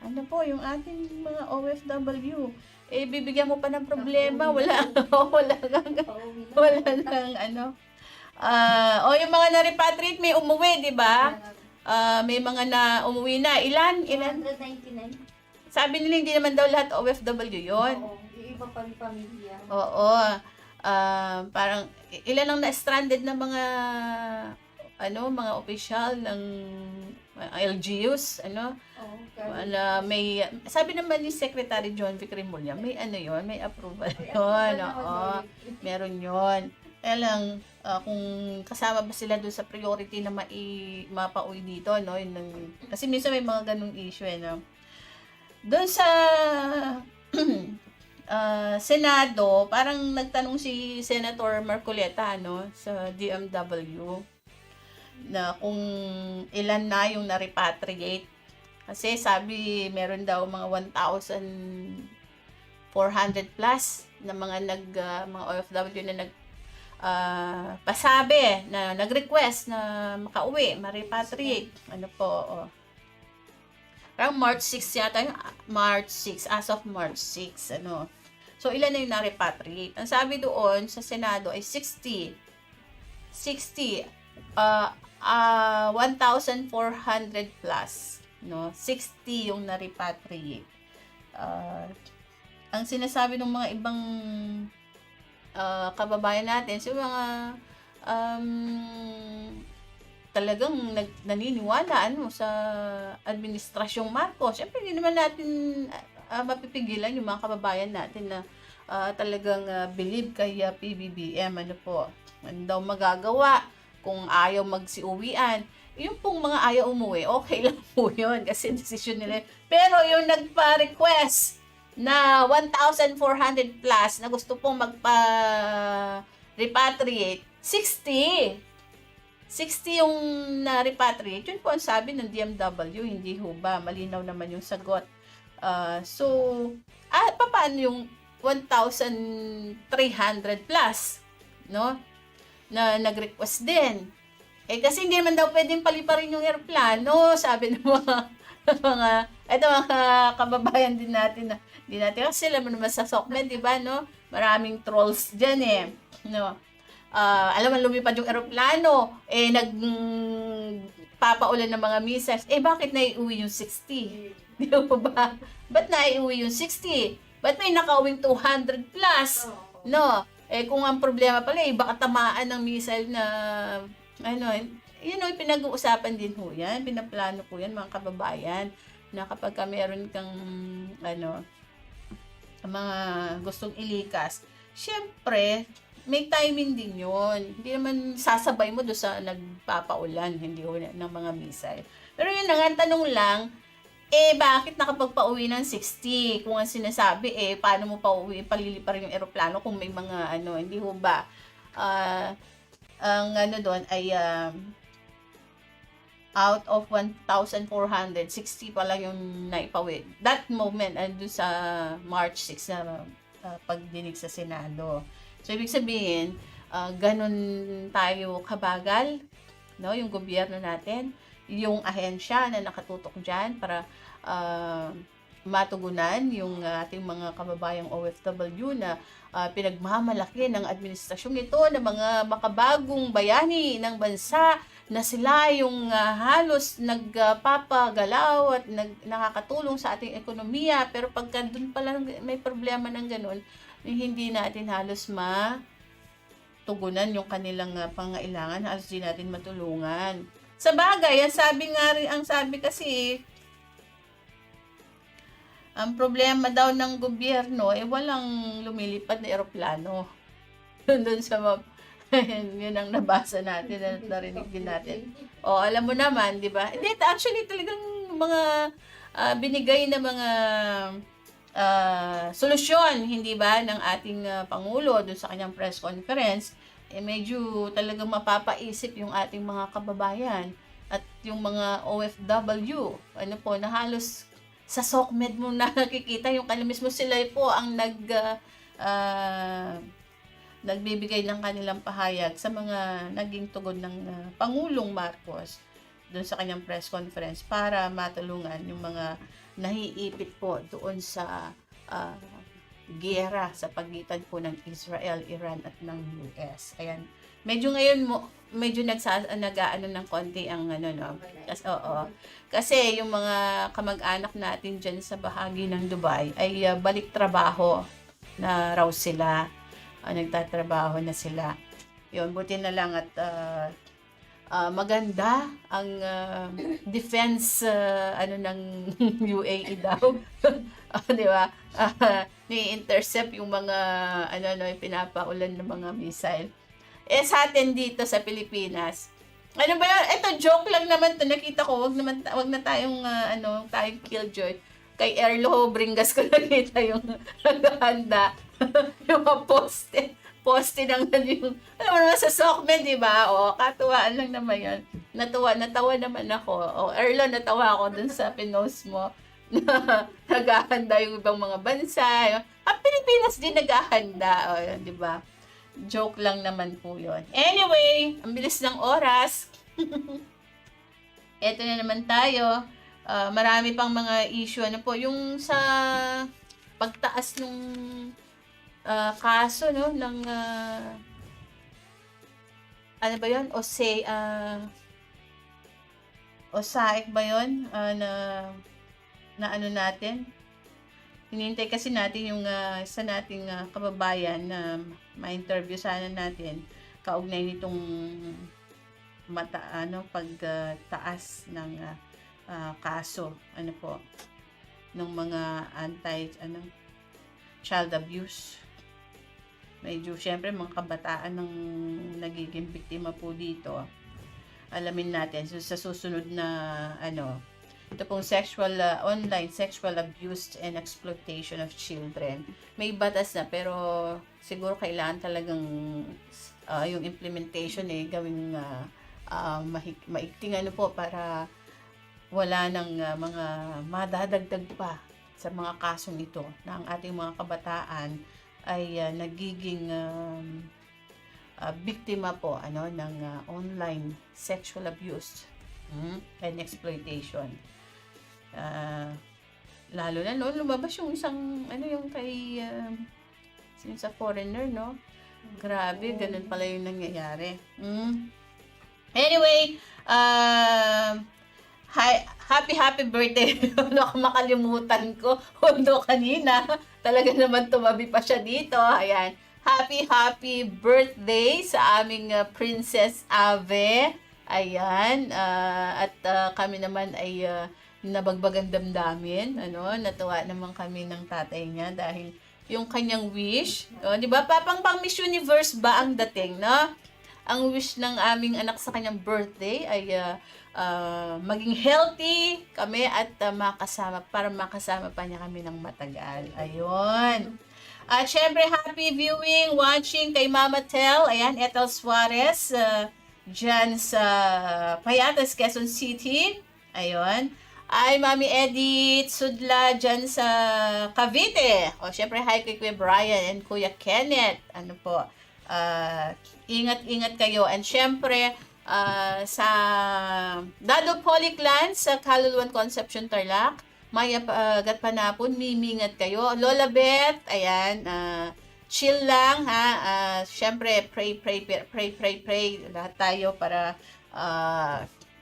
Yung ating mga OFW. Bibigyan mo pa ng problema. Wala nang yung mga na-repatriate may umuwi, di ba? May mga na umuwi na. Ilan? 199. Sabi nila hindi naman daw lahat OFW yon. Oo, yung iba pang pamilya. Oo. Parang ilan ang na-stranded na mga mga opisyal ng LGUs, may sabi naman ni Secretary John Vic Remulla, may may approval yon. Oo. Meron yon. Lang kung kasama ba sila doon sa priority na mapauwi dito, kasi minsan may mga ganung issue Doon sa Senado, parang nagtanong si Senator Marcoleta sa DMW na kung ilan na yung na-repatriate. Kasi sabi meron daw mga 1,400 plus na mga OFW na pasabi na nag-request na makauwi, ma-repatriate. Parang March 6 yata, March 6, as of March 6, So, ilan na yung na-repatriate? Ang sabi doon sa Senado ay 60, 1,400 plus, 60 yung na-repatriate. Ang sinasabi ng mga ibang kababayan natin, so mga talagang naniniwala sa administrasyong Marcos. Siyempre, hindi naman natin mapipigilan yung mga kababayan natin na talagang believe kay PBBM. Ano daw magagawa kung ayaw magsiuwian? yung pong mga ayaw umuwi, okay lang po yun kasi desisyon nila. Pero yung nagpa-request na 1,400 plus na gusto pong magpa-repatriate, 60 yung na-repatriate. Yun po ang sabi ng DMW, hindi ho ba? Malinaw naman yung sagot. Paano yung 1,300 plus, no? Na nag-request din. Kasi hindi naman daw pwedeng paliparin yung eroplano, sabi ng mga kababayan din natin kasi sila naman sa SOCMED, di ba, no? Maraming trolls diyan no? Alam mo, lumipad yung eroplano, nagpapaulan ng mga missiles, bakit naiuwi yung 60? Di ba? Ba't naiuwi yung 60? Ba't may nakauwing 200 plus? No? Kung ang problema pala, baka tamaan ng missile na, pinag-uusapan din ho yan, pinaplano po yan, mga kababayan, na kapag meron kang, mga gustong ilikas, syempre, may timing din yun. Hindi naman sasabay mo doon sa nagpapaulan, hindi ho ng mga missile. Pero yun na nga, tanong lang, bakit nakapagpa-uwi ng 60? Kung ang sinasabi, paano mo pa-uwi, palilipar yung eroplano kung may mga, hindi ho ba? Ang doon ay, out of 1,400, 60 pa lang yung naipawi. That moment, doon sa March 6 na pagdinig sa Senado. So, ibig sabihin, ganun tayo kabagal, no? Yung gobyerno natin, yung ahensya na nakatutok dyan para matugunan yung ating mga kababayang OFW na pinagmamalaki ng administrasyong ito ng mga makabagong bayani ng bansa na sila yung halos nagpapagalaw at nakakatulong sa ating ekonomiya. Pero pagka doon pala may problema ng ganun, hindi natin halos matugunan yung kanilang pangailangan, halos di natin matulungan. Sa bagay, ang sabi kasi, ang problema daw ng gobyerno, walang lumilipad na eroplano. Doon sa yun ang nabasa natin at narinig din natin. Alam mo naman, di ba? Hindi, actually talagang mga binigay na mga solusyon, hindi ba, ng ating Pangulo doon sa kanyang press conference, medyo talagang mapapaisip yung ating mga kababayan at yung mga OFW, na halos sa SOCMED mo na nakikita yung kanila mismo, sila po ang nagbibigay ng kanilang pahayag sa mga naging tugon ng Pangulong Marcos doon sa kanyang press conference para matulungan yung mga nahiipit po doon sa giyera sa pagitan po ng Israel, Iran at ng US. Ayan. Medyo ngayon nag-aano ng konti ang Kasi yung mga kamag-anak natin diyan sa bahagi ng Dubai ay balik trabaho na raw sila. Nagtatrabaho na sila. Yun, buti na lang at maganda ang defense ng UAE daw. Di ba? Ni-intercept yung mga yung pinapaulan ng mga missile. Sa atin dito sa Pilipinas, ano ba yun? Ito, joke lang naman to. Nakita ko, wag na tayong, tayong killjoy. Kay Erlo Bringas ko nakita yung naghahanda. Yung mga poste ng yung, alam mo naman sa SOCMED, di ba? Katuwaan lang naman yan. Natawa naman ako. Erlo, natawa ako dun sa pinost mo na naghahanda yung ibang mga bansa. Ang Pilipinas din naghahanda. Di ba? Joke lang naman po yun. Anyway, ang bilis ng oras. Eto na naman tayo. Marami pang mga issue. Yung sa pagtaas ng kaso, no? Ng, ano ba yun? OSAIC ba yun? Na ano natin? Hinihintay kasi natin yung isa nating kababayan na ma-interview sana natin kaugnay nitong pagtaas ng kaso ng mga child abuse. Medyo syempre mga kabataan ng nagiging biktima po dito. alamin natin sa susunod na ito pong online sexual abuse and exploitation of children. May batas na pero siguro kailangan talagang yung implementation gawing maigting po para wala ng mga madadagdag pa sa mga kasong ito na ang ating mga kabataan ay nagiging biktima po ng online sexual abuse and exploitation. Lalo na lumabas yung isang yung kay sa foreigner, no? Grabe, ganun pala yung nangyayari. Anyway, happy birthday. Ano makalimutan ko. Hundo kanina. Talaga naman tumabi pa siya dito. Ayan. Happy birthday sa aming Princess Ave. Ayan. At kami naman ay nabagbagang damdamin. Natuwa naman kami ng tatay niya dahil yung kanyang wish. Di ba? Pang Miss Universe ba ang dating, no? Ang wish ng aming anak sa kanyang birthday ay maging healthy kami at makasama pa niya kami ng matagal. Ayun. At syempre, happy viewing, watching kay Mama Tel. Ayan, Ethel Suarez. Dyan sa Payatas, Quezon City. Ayun. Ay, Mami Edith Sudla dyan sa Cavite. O, syempre, hi kay Kuya Brian and Kuya Kenneth. Ingat-ingat kayo. And syempre, sa Dado Polyclan sa Caluluan Concepcion Tarlac, Maya Gatpanapon, mimingat kayo. Lola Beth, ayan, chill lang, ha. Syempre, pray lahat tayo para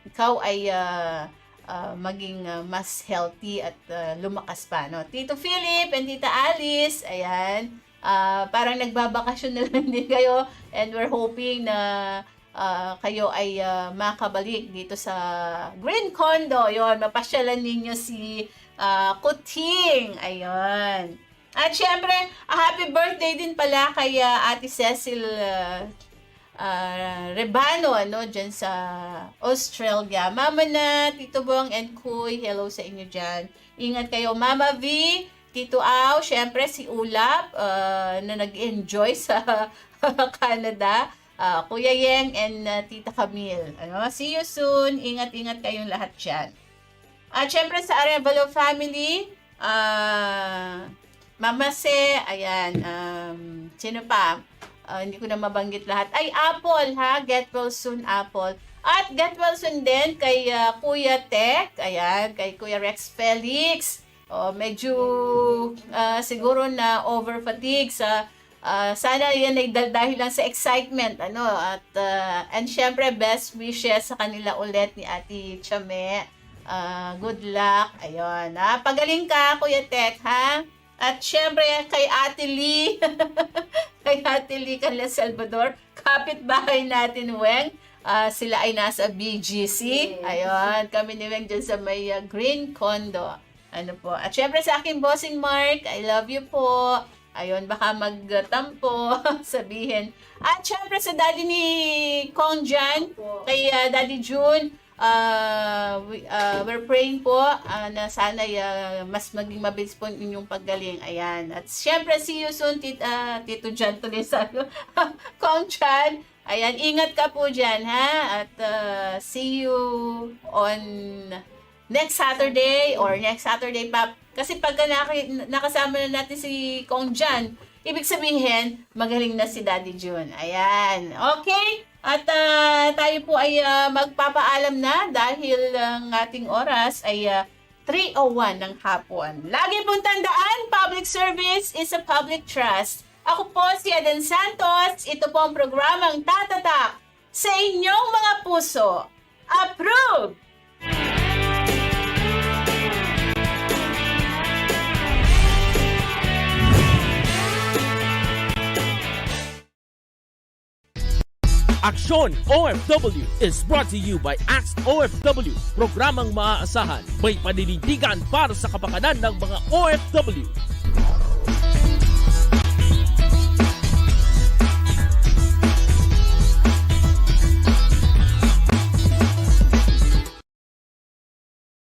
ikaw ay maging mas healthy at lumakas pa, no? Tito Philip and Tita Alice, ayan, parang nagbabakasyon na lang din kayo and we're hoping na kayo ay makabalik dito sa Green Condo. Yon, mapasyalan ninyo si Kuting. Ayun. At syempre, happy birthday din pala kay Ate Cecil Rebano, dyan sa Australia. Mama na, Tito Bong and Kuy, hello sa inyo dyan. Ingat kayo, Mama V, Tito Au, syempre si Ulap na nag-enjoy sa Canada. Kuya Yeng and Tita Camille. See you soon. Ingat-ingat kayong lahat dyan. At syempre sa Arevalo family, Mama Se, ayan, sino pa? Hindi ko na mabanggit lahat. Ay, Apple, ha? Get well soon, Apple. At get well soon din kay Kuya Tek, ayan, kay Kuya Rex Felix. Medyo siguro na over fatigue sa sana yan ay dahil lang sa excitement, at and syempre best wishes sa kanila ulit ni Ate Chame. Good luck. Ayun. Pagaling ka, Kuya Tek, ha? At syempre kay Ate Lee, kay Ate Lee Canla Salvador, kapitbahay natin, Weng. Sila ay nasa BGC. Ayun, kami ni Weng dyan sa may Green Condo. At syempre sa aking bossing Mark, I love you po. Ayun, baka magtampo, sabihin. At syempre sa daddy ni Kong Jan, kay Daddy June, we're praying po na sana mas maging mabilis po inyong paggaling. Ayan. At syempre, see you soon, Tito Jan tuloy sa Kong Jan. Ayan, ingat ka po dyan, ha? At see you on next Saturday or next Saturday pa. Kasi pagka nakasama na natin si Kong Jan, ibig sabihin, magaling na si Daddy June. Ayan. Okay? At tayo po ay magpapaalam na dahil ang ating oras ay 3:01 ng hapon. Lagi pong tandaan, public service is a public trust. Ako po si Aden Santos. Ito po ang programang tatatak sa inyong mga puso. Approve! Aksyon OFW is brought to you by Ask OFW, programang maaasahan, may paninindigan para sa kapakanan ng mga OFW.